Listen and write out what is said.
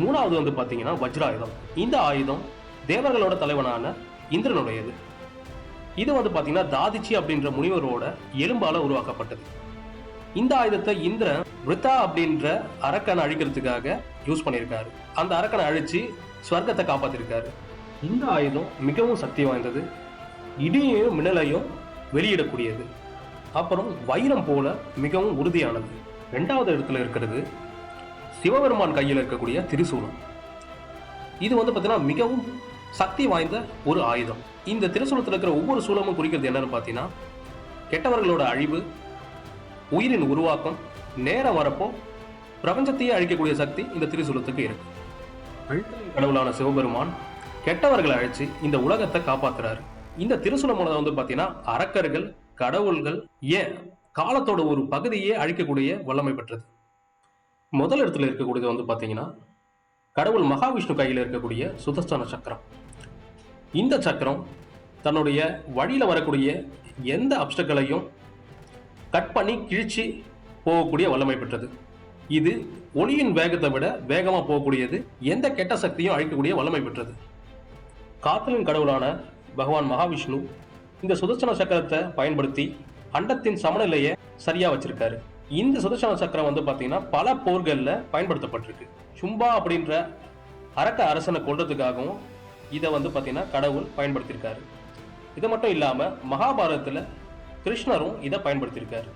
மூணாவது வந்து பாத்தீங்கன்னா வஜ்ராயுதம். இந்த ஆயுதம் தேவர்களோட தலைவனான இந்திரனுடையது. இது வந்து பாத்தீங்கன்னா தாதிச்சி அப்படின்ற முனிவரோட எலும்பால உருவாக்கப்பட்டது. இந்த ஆயுதத்தை இந்திரன் விருத்தா அப்படின்ற அரக்கனை அழிக்கிறதுக்காக யூஸ் பண்ணியிருக்காரு. அந்த அரக்கனை அழிச்சு ஸ்வர்க்கத்தை காப்பாத்திருக்காரு. இந்த ஆயுதம் மிகவும் சக்தி வாய்ந்தது. இடியையும் மின்னலையும் வெளியிடக்கூடியது. அப்புறம் வைரம் போல மிகவும் உறுதியானது. ரெண்டாவது இடத்துல இருக்கிறது சிவபெருமான் கையில் இருக்கக்கூடிய திரிசூலம். இது வந்து பார்த்தீங்கன்னா மிகவும் சக்தி வாய்ந்த ஒரு ஆயுதம். இந்த திரிசூலத்தில் இருக்கிற ஒவ்வொரு சூலமும் குறிக்கிறது என்னன்னு பார்த்தீங்கன்னா கெட்டவர்களோட அழிவு, உயிரின் உருவாக்கம், நேரம் வரப்போ பிரபஞ்சத்தையே அழிக்கக்கூடிய சக்தி இந்த திரிசூலத்துக்கு இருக்கு. கடவுளான சிவபெருமான் கெட்டவர்களை அழிச்சு இந்த உலகத்தை காப்பாத்துறாரு. இந்த திரிசூலம் வந்து பார்த்தீங்கன்னா அரக்கர்கள், கடவுள்கள், ஏன் காலத்தோட ஒரு பகுதியே அழிக்கக்கூடிய வல்லமை பெற்றது. முதல் இடத்துல இருக்கக்கூடியது வந்து பார்த்தீங்கன்னா கடவுள் மகாவிஷ்ணு கையில் இருக்கக்கூடிய சுதர்சன சக்கரம். இந்த சக்கரம் தன்னுடைய வழியில வரக்கூடிய எந்த அப்டக்களையும் கட் பண்ணி கிழிச்சு போகக்கூடிய வல்லமை பெற்றது. இது ஒளியின் வேகத்தை விட வேகமா போகக்கூடியது. எந்த கெட்ட சக்தியும் அழிக்கக்கூடிய வல்லமை பெற்றது. காத்தலின் கடவுளான பகவான் மகாவிஷ்ணு இந்த சுதர்சன சக்கரத்தை பயன்படுத்தி அண்டத்தின் சமநிலையை சரியா வச்சிருக்காரு. இந்த சுதர்சன சக்கரம் வந்து பாத்தீங்கன்னா பல போர்கள்ல பயன்படுத்தப்பட்டிருக்கு. சும்பா அப்படின்ற அரக்க அரசனை கொல்றதுக்காகவும் இதை வந்து பாத்தீங்கன்னா கடவுள் பயன்படுத்தியிருக்காரு. இது மட்டும் இல்லாம மகாபாரதத்துல கிருஷ்ணரும் இதை பயன்படுத்தியிருக்காரு.